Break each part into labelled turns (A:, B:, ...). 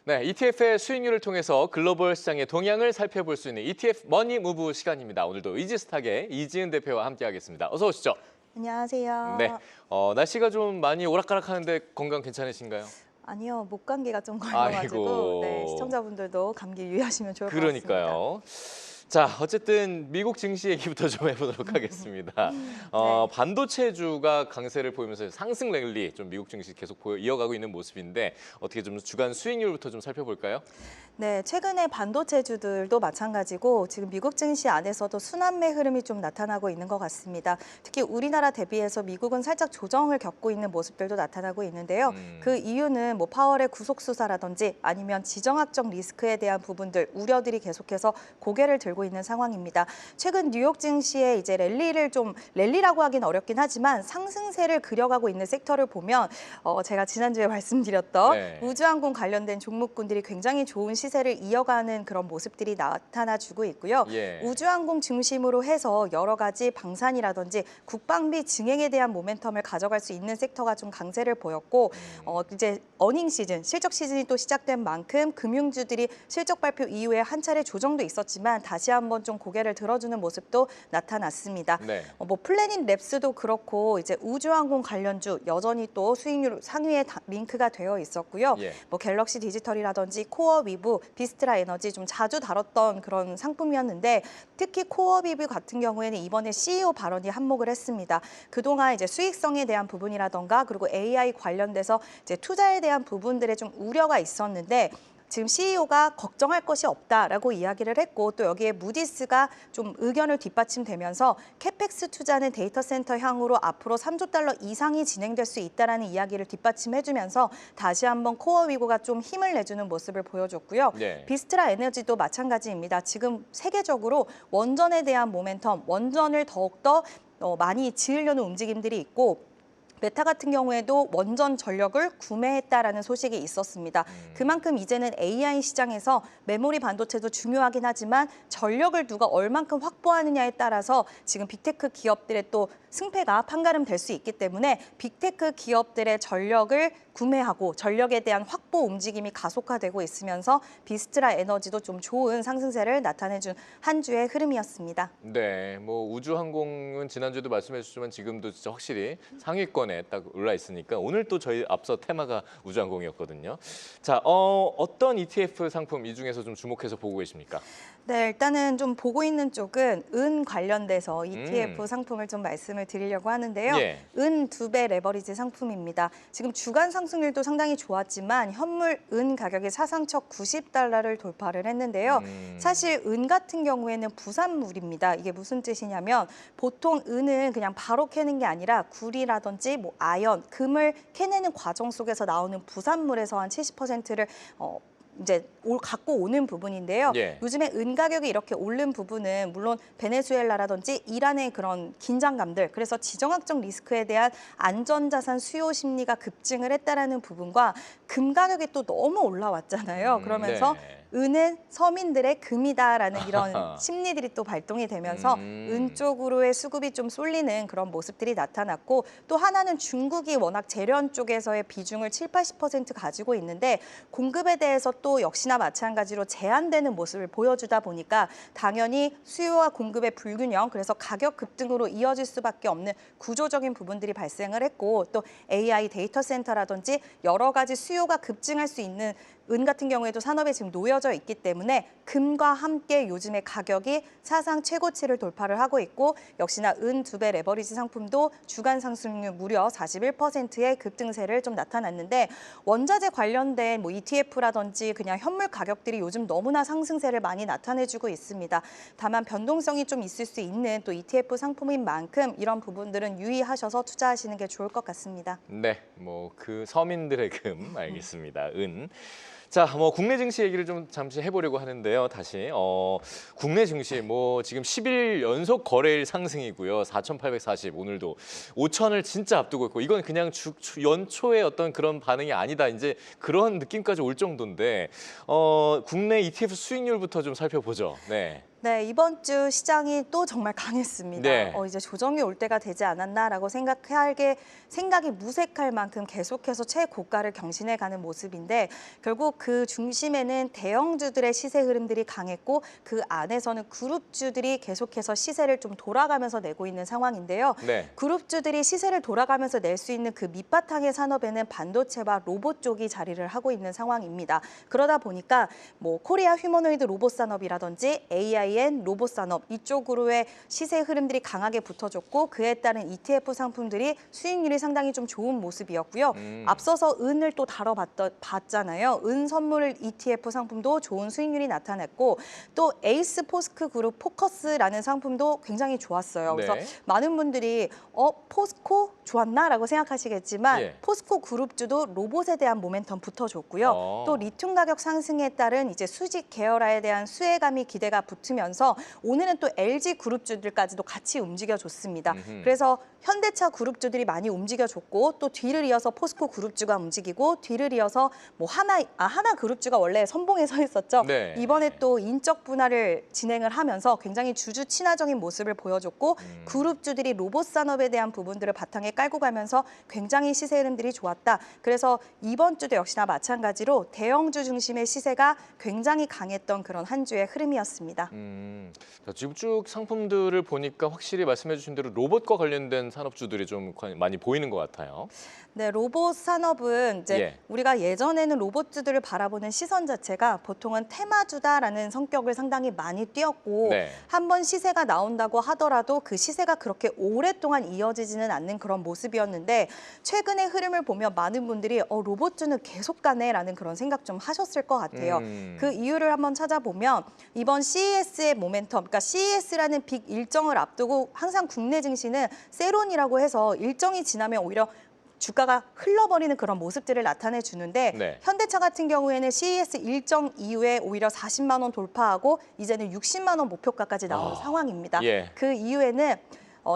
A: 네, ETF의 수익률을 통해서 글로벌 시장의 동향을 살펴볼 수 있는 ETF 머니 무브 시간입니다. 오늘도 이지스탁의 이지은 대표와 함께하겠습니다. 어서 오시죠. 네,
B: 안녕하세요.
A: 날씨가 좀 많이 오락가락하는데 건강 괜찮으신가요?
B: 아니요, 목감기가 좀 걸려가지고 네,
A: 아이고,
B: 시청자분들도 감기 유의하시면 좋을 것 같습니다.
A: 그러니까요. 자, 어쨌든 미국 증시 얘기부터 좀 해보도록 하겠습니다.
B: 네.
A: 반도체주가 강세를 보이면서 상승 랠리 좀 미국 증시 계속 이어가고 있는 모습인데 어떻게 좀 주간 수익률부터 좀 살펴볼까요?
B: 네, 최근에 반도체주들도 마찬가지고 지금 미국 증시 안에서도 순환매 흐름이 좀 나타나고 있는 것 같습니다. 특히 우리나라 대비해서 미국은 살짝 조정을 겪고 있는 모습들도 나타나고 있는데요. 그 이유는 뭐 파월의 구속 수사라든지 아니면 지정학적 리스크에 대한 부분들, 우려들이 계속해서 고개를 들고 있는 상황입니다. 최근 뉴욕 증시에 이제 랠리라고 하긴 어렵긴 하지만 상승세를 그려가고 있는 섹터를 보면 제가 지난주에 말씀드렸던
A: 네.
B: 우주항공 관련된 종목군들이 굉장히 좋은 시세를 이어가는 그런 모습들이 나타나주고 있고요.
A: 예.
B: 우주항공 중심으로 해서 여러 가지 방산이라든지 국방비 증액에 대한 모멘텀을 가져갈 수 있는 섹터가 좀 강세를 보였고 이제 어닝 시즌, 실적 시즌이 또 시작된 만큼 금융주들이 실적 발표 이후에 한 차례 조정도 있었지만 다시 한번 좀 고개를 들어주는 모습도 나타났습니다.
A: 네.
B: 뭐 플래닛 랩스도 그렇고 이제 우주항공 관련주 여전히 또 수익률 상위에 링크가 되어 있었고요.
A: 예.
B: 뭐 갤럭시 디지털이라든지 코어 위브, 비스트라 에너지 좀 자주 다뤘던 그런 상품이었는데 특히 코어 위브 같은 경우에는 이번에 CEO 발언이 한몫을 했습니다. 그동안 이제 수익성에 대한 부분이라던가 그리고 AI 관련돼서 이제 투자에 대한 부분들에 좀 우려가 있었는데 지금 CEO가 걱정할 것이 없다라고 이야기를 했고 또 여기에 무디스가 좀 의견을 뒷받침되면서 캐펙스 투자는 데이터 센터 향으로 앞으로 3조 달러 이상이 진행될 수 있다라는 이야기를 뒷받침해주면서 다시 한번 코어 위고가 좀 힘을 내주는 모습을 보여줬고요.
A: 네.
B: 비스트라 에너지도 마찬가지입니다. 지금 세계적으로 원전에 대한 모멘텀, 원전을 더욱더 많이 지으려는 움직임들이 있고 메타 같은 경우에도 원전 전력을 구매했다라는 소식이 있었습니다. 그만큼 이제는 AI 시장에서 메모리 반도체도 중요하긴 하지만 전력을 누가 얼만큼 확보하느냐에 따라서 지금 빅테크 기업들의 또 승패가 판가름 될 수 있기 때문에 빅테크 기업들의 전력을 구매하고 전력에 대한 확보 움직임이 가속화되고 있으면서 비스트라 에너지도 좀 좋은 상승세를 나타내준 한 주의 흐름이었습니다.
A: 네, 뭐 우주항공은 지난주에도 말씀해 주셨지만 지금도 진짜 확실히 상위권에 딱 올라 있으니까 오늘 또 저희 앞서 테마가 우주항공이었거든요. 자, 어떤 ETF 상품 이 중에서 좀 주목해서 보고 계십니까?
B: 네, 일단은 좀 보고 있는 쪽은 은 관련돼서 ETF 상품을 좀 말씀을 드리려고 하는데요.
A: 예.
B: 은 2배 레버리지 상품입니다. 지금 주간 상승률도 상당히 좋았지만 현물 은 가격이 사상적 90달러를 돌파를 했는데요. 사실 은 같은 경우에는 부산물입니다. 이게 무슨 뜻이냐면 보통 은은 그냥 바로 캐는 게 아니라 구리라든지 뭐 아연, 금을 캐내는 과정 속에서 나오는 부산물에서 한 70%를 이제 갖고 오는 부분인데요.
A: 예.
B: 요즘에 은 가격이 이렇게 오른 부분은 물론 베네수엘라라든지 이란의 그런 긴장감들, 그래서 지정학적 리스크에 대한 안전자산 수요 심리가 급증을 했다라는 부분과 금 가격이 또 너무 올라왔잖아요. 그러면서
A: 네.
B: 은은 서민들의 금이다라는 이런 심리들이 또 발동이 되면서 은 쪽으로의 수급이 좀 쏠리는 그런 모습들이 나타났고 또 하나는 중국이 워낙 재련 쪽에서의 비중을 7, 80% 가지고 있는데 공급에 대해서 또 역시나 마찬가지로 제한되는 모습을 보여주다 보니까 당연히 수요와 공급의 불균형, 그래서 가격 급등으로 이어질 수밖에 없는 구조적인 부분들이 발생을 했고 또 AI 데이터 센터라든지 여러 가지 수요가 급증할 수 있는 은 같은 경우에도 산업에 지금 놓여져 있기 때문에 금과 함께 요즘에 가격이 사상 최고치를 돌파를 하고 있고 역시나 은 2배 레버리지 상품도 주간 상승률 무려 41%의 급등세를 좀 나타났는데 원자재 관련된 뭐 ETF라든지 그냥 현물 가격들이 요즘 너무나 상승세를 많이 나타내주고 있습니다. 다만 변동성이 좀 있을 수 있는 또 ETF 상품인 만큼 이런 부분들은 유의하셔서 투자하시는 게 좋을 것 같습니다.
A: 네, 뭐 그 서민들의 금 알겠습니다. 은. 자, 뭐 국내 증시 얘기를 좀 잠시 해보려고 하는데요. 다시 국내 증시 뭐 지금 10일 연속 거래일 상승이고요. 4,840 오늘도 5천을 진짜 앞두고 있고 이건 그냥 연초의 어떤 그런 반응이 아니다. 이제 그런 느낌까지 올 정도인데 국내 ETF 수익률부터 좀 살펴보죠. 네.
B: 네, 이번 주 시장이 또 정말 강했습니다.
A: 네.
B: 이제 조정이 올 때가 되지 않았나라고 생각이 무색할 만큼 계속해서 최고가를 경신해가는 모습인데 결국 그 중심에는 대형주들의 시세 흐름들이 강했고 그 안에서는 그룹주들이 계속해서 시세를 좀 돌아가면서 내고 있는 상황인데요.
A: 네.
B: 그룹주들이 시세를 돌아가면서 낼 수 있는 그 밑바탕의 산업에는 반도체와 로봇 쪽이 자리를 하고 있는 상황입니다. 그러다 보니까 뭐 코리아 휴머노이드 로봇 산업이라든지 AIN 로봇 산업 이쪽으로의 시세 흐름들이 강하게 붙어줬고 그에 따른 ETF 상품들이 수익률이 상당히 좀 좋은 모습이었고요. 앞서서 은을 또 다뤄봤잖아요. 은 선물 ETF 상품도 좋은 수익률이 나타냈고 또 에이스 포스크 그룹 포커스라는 상품도 굉장히 좋았어요. 그래서
A: 네.
B: 많은 분들이 포스코 좋았나라고 생각하시겠지만
A: 예.
B: 포스코 그룹주도 로봇에 대한 모멘텀 붙어줬고요. 또 리튬 가격 상승에 따른 이제 수직 계열화에 대한 수혜감이 기대가 붙으면서 오늘은 또 LG 그룹주들까지도 같이 움직여줬습니다. 그래서 현대차 그룹주들이 많이 움직여줬고 또 뒤를 이어서 포스코 그룹주가 움직이고 뒤를 이어서 뭐 하나 그룹주가 원래 선봉에 서 있었죠.
A: 네.
B: 이번에 또 인적 분할을 진행을 하면서 굉장히 주주 친화적인 모습을 보여줬고 그룹주들이 로봇 산업에 대한 부분들을 바탕에 깔고 가면서 굉장히 시세 흐름들이 좋았다. 그래서 이번 주도 역시나 마찬가지로 대형주 중심의 시세가 굉장히 강했던 그런 한 주의 흐름이었습니다.
A: 자, 지금 쭉 상품들을 보니까 확실히 말씀해 주신 대로 로봇과 관련된 산업주들이 좀 많이 보이는 것 같아요.
B: 네, 로봇 산업은 이제
A: 예.
B: 우리가 예전에는 로봇주들을 바라보는 시선 자체가 보통은 테마주다라는 성격을 상당히 많이 띄었고
A: 네.
B: 한번 시세가 나온다고 하더라도 그 시세가 그렇게 오랫동안 이어지지는 않는 그런 모습이었는데 최근의 흐름을 보면 많은 분들이 로봇주는 계속 가네라는 그런 생각 좀 하셨을 것 같아요. 그 이유를 한번 찾아보면 이번 CES의 모멘텀, 그러니까 CES라는 빅 일정을 앞두고 항상 국내 증시는 세론이라고 해서 일정이 지나면 오히려 주가가 흘러버리는 그런 모습들을 나타내 주는데
A: 네.
B: 현대차 같은 경우에는 CES 일정 이후에 오히려 40만 원 돌파하고 이제는 60만 원 목표가까지 나오는 상황입니다.
A: 예.
B: 그 이후에는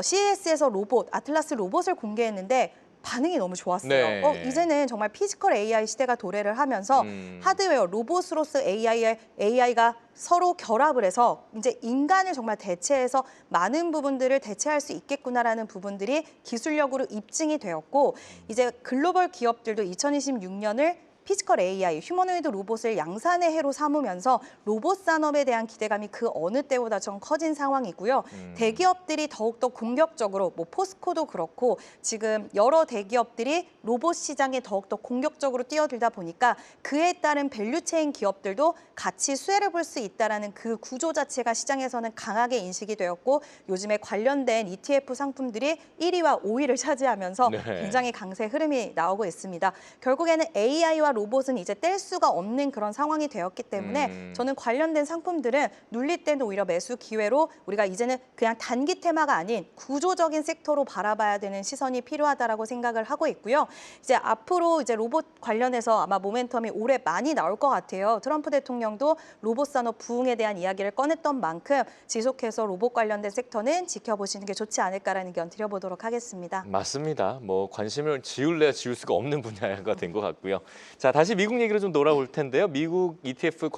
B: CES에서 아틀라스 로봇을 공개했는데 반응이 너무 좋았어요.
A: 네.
B: 이제는 정말 피지컬 AI 시대가 도래를 하면서 하드웨어, 로봇으로서 AI가 서로 결합을 해서 이제 인간을 정말 대체해서 많은 부분들을 대체할 수 있겠구나라는 부분들이 기술력으로 입증이 되었고 이제 글로벌 기업들도 2026년을 피지컬 AI, 휴머노이드 로봇을 양산의 해로 삼으면서 로봇 산업에 대한 기대감이 그 어느 때보다 좀 커진 상황이고요. 대기업들이 더욱더 공격적으로, 뭐 포스코도 그렇고 지금 여러 대기업들이 로봇 시장에 더욱더 공격적으로 뛰어들다 보니까 그에 따른 밸류체인 기업들도 같이 수혜를 볼 수 있다는 그 구조 자체가 시장에서는 강하게 인식이 되었고 요즘에 관련된 ETF 상품들이 1위와 5위를 차지하면서
A: 네.
B: 굉장히 강세 흐름이 나오고 있습니다. 결국에는 AI와 로봇은 이제 뗄 수가 없는 그런 상황이 되었기 때문에 저는 관련된 상품들은 눌릴 때는 오히려 매수 기회로 우리가 이제는 그냥 단기 테마가 아닌 구조적인 섹터로 바라봐야 되는 시선이 필요하다라고 생각을 하고 있고요. 이제 앞으로 이제 로봇 관련해서 아마 모멘텀이 올해 많이 나올 것 같아요. 트럼프 대통령도 로봇 산업 부흥에 대한 이야기를 꺼냈던 만큼 지속해서 로봇 관련된 섹터는 지켜보시는 게 좋지 않을까라는 의견 드려보도록 하겠습니다.
A: 맞습니다. 뭐 관심을 지울래야 지울 수가 없는 분야가 된 것 같고요. 자, 다시 미국 얘기로 좀 돌아올 텐데요. 미국 ETF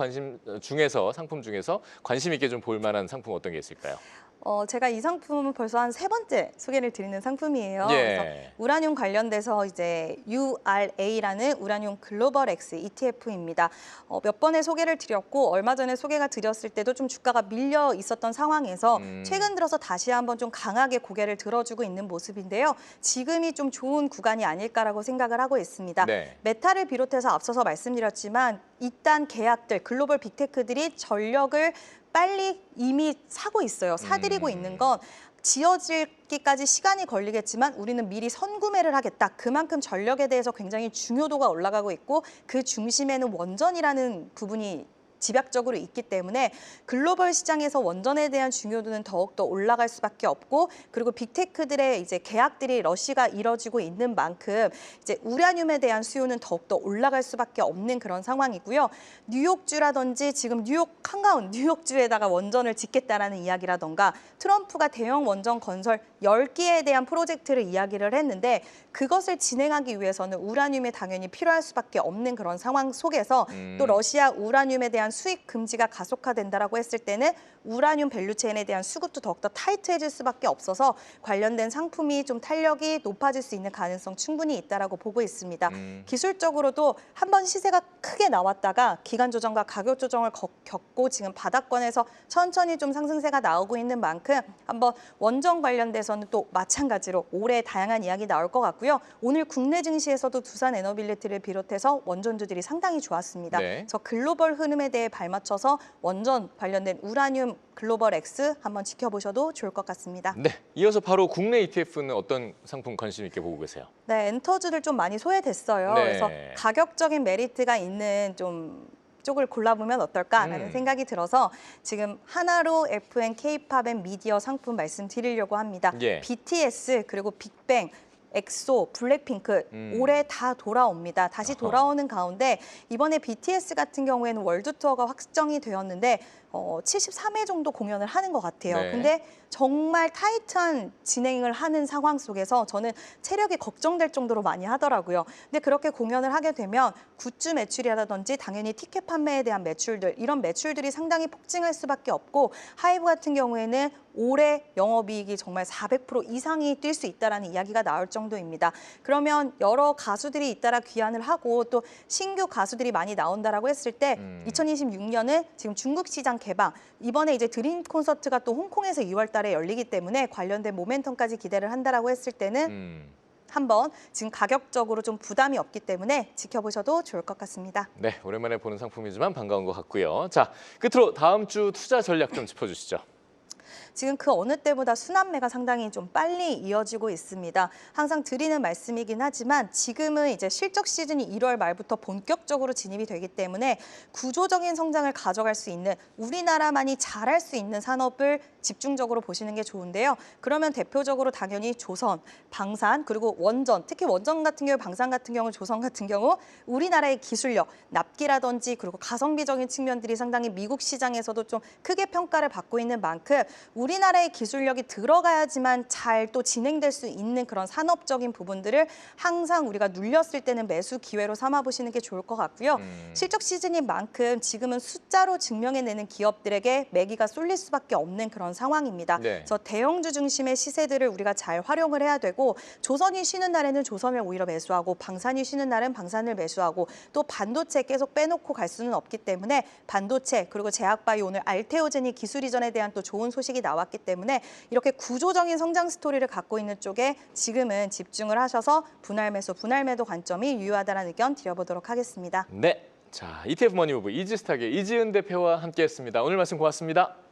A: 상품 중에서 관심 있게 좀 볼 만한 상품 어떤 게 있을까요?
B: 제가 이 상품은 벌써 한 3번째 소개를 드리는 상품이에요.
A: 예.
B: 그래서 우라늄 관련돼서 이제 URA라는 우라늄 글로벌 X ETF입니다. 몇 번의 소개를 드렸고 얼마 전에 소개가 드렸을 때도 좀 주가가 밀려 있었던 상황에서 최근 들어서 다시 한번 좀 강하게 고개를 들어주고 있는 모습인데요. 지금이 좀 좋은 구간이 아닐까라고 생각을 하고 있습니다.
A: 네.
B: 메타를 비롯해서 앞서서 말씀드렸지만 이딴 계약들, 글로벌 빅테크들이 전력을 빨리 이미 사고 있어요. 사들이고 있는 건 지어지기까지 시간이 걸리겠지만 우리는 미리 선구매를 하겠다. 그만큼 전력에 대해서 굉장히 중요도가 올라가고 있고 그 중심에는 원전이라는 부분이 집약적으로 있기 때문에 글로벌 시장에서 원전에 대한 중요도는 더욱더 올라갈 수밖에 없고 그리고 빅테크들의 이제 계약들이 러시가 이뤄지고 있는 만큼 이제 우라늄에 대한 수요는 더욱더 올라갈 수밖에 없는 그런 상황이고요. 뉴욕주라든지 지금 한가운 뉴욕주에다가 원전을 짓겠다라는 이야기라던가 트럼프가 대형 원전 건설 10개에 대한 프로젝트를 이야기를 했는데 그것을 진행하기 위해서는 우라늄이 당연히 필요할 수밖에 없는 그런 상황 속에서 또 러시아 우라늄에 대한 수입 금지가 가속화된다라고 했을 때는 우라늄 밸류체인에 대한 수급도 더욱더 타이트해질 수밖에 없어서 관련된 상품이 좀 탄력이 높아질 수 있는 가능성 충분히 있다라고 보고 있습니다. 기술적으로도 한번 시세가 크게 나왔다가 기간 조정과 가격 조정을 겪고 지금 바닥권에서 천천히 좀 상승세가 나오고 있는 만큼 한번 원전 관련돼서는 또 마찬가지로 올해 다양한 이야기 나올 것 같고요. 오늘 국내 증시에서도 두산 에너빌리티를 비롯해서 원전주들이 상당히 좋았습니다.
A: 네.
B: 저 글로벌 흐름에 대해 발맞춰서 원전 관련된 우라늄 글로벌 X 한번 지켜보셔도 좋을 것 같습니다.
A: 네, 이어서 바로 국내 ETF는 어떤 상품 관심 있게 보고 계세요?
B: 네, 엔터주들 좀 많이 소외됐어요.
A: 네.
B: 그래서 가격적인 메리트가 있는 좀 쪽을 골라보면 어떨까라는 생각이 들어서 지금 하나로 FN, K-팝 앤 미디어 상품 말씀드리려고 합니다.
A: 예.
B: BTS 그리고 빅뱅, 엑소, 블랙핑크 올해 다 돌아옵니다. 다시 돌아오는 가운데 이번에 BTS 같은 경우에는 월드 투어가 확정이 되었는데 73회 정도 공연을 하는 것 같아요.
A: 네.
B: 근데 정말 타이트한 진행을 하는 상황 속에서 저는 체력이 걱정될 정도로 많이 하더라고요. 근데 그렇게 공연을 하게 되면 굿즈 매출이라든지 당연히 티켓 판매에 대한 매출들 이런 매출들이 상당히 폭증할 수밖에 없고 하이브 같은 경우에는 올해 영업이익이 정말 400% 이상이 뛸 수 있다라는 이야기가 나올 정도입니다. 그러면 여러 가수들이 잇따라 귀환을 하고 또 신규 가수들이 많이 나온다라고 했을 때 2026년은 지금 중국 시장 개방 이번에 이제 드림 콘서트가 또 홍콩에서 2월 달에 열리기 때문에 관련된 모멘텀까지 기대를 한다라고 했을 때는 한번 지금 가격적으로 좀 부담이 없기 때문에 지켜보셔도 좋을 것 같습니다.
A: 네, 오랜만에 보는 상품이지만 반가운 것 같고요. 자, 끝으로 다음 주 투자 전략 좀 짚어주시죠.
B: 지금 그 어느 때보다 순환매가 상당히 좀 빨리 이어지고 있습니다. 항상 드리는 말씀이긴 하지만 지금은 이제 실적 시즌이 1월 말부터 본격적으로 진입이 되기 때문에 구조적인 성장을 가져갈 수 있는 우리나라만이 잘할 수 있는 산업을 집중적으로 보시는 게 좋은데요. 그러면 대표적으로 당연히 조선, 방산, 그리고 원전, 특히 원전 같은 경우, 방산 같은 경우, 조선 같은 경우 우리나라의 기술력, 납기라든지 그리고 가성비적인 측면들이 상당히 미국 시장에서도 좀 크게 평가를 받고 있는 만큼 우리나라의 기술력이 들어가야지만 잘 또 진행될 수 있는 그런 산업적인 부분들을 항상 우리가 눌렸을 때는 매수 기회로 삼아보시는 게 좋을 것 같고요. 실적 시즌인 만큼 지금은 숫자로 증명해내는 기업들에게 매기가 쏠릴 수밖에 없는 그런 상황입니다.
A: 네.
B: 그래서 대형주 중심의 시세들을 우리가 잘 활용을 해야 되고 조선이 쉬는 날에는 조선을 오히려 매수하고 방산이 쉬는 날은 방산을 매수하고 또 반도체 계속 빼놓고 갈 수는 없기 때문에 반도체 그리고 제약바이오 오늘 알테오제닉 기술 이전에 대한 또 좋은 소식이 나왔기 때문에 이렇게 구조적인 성장 스토리를 갖고 있는 쪽에 지금은 집중을 하셔서 분할 매수, 분할 매도 관점이 유효하다는 의견 드려보도록 하겠습니다.
A: 네, 자 ETF 머니무브 이지스탁의 이지은 대표와 함께했습니다. 오늘 말씀 고맙습니다.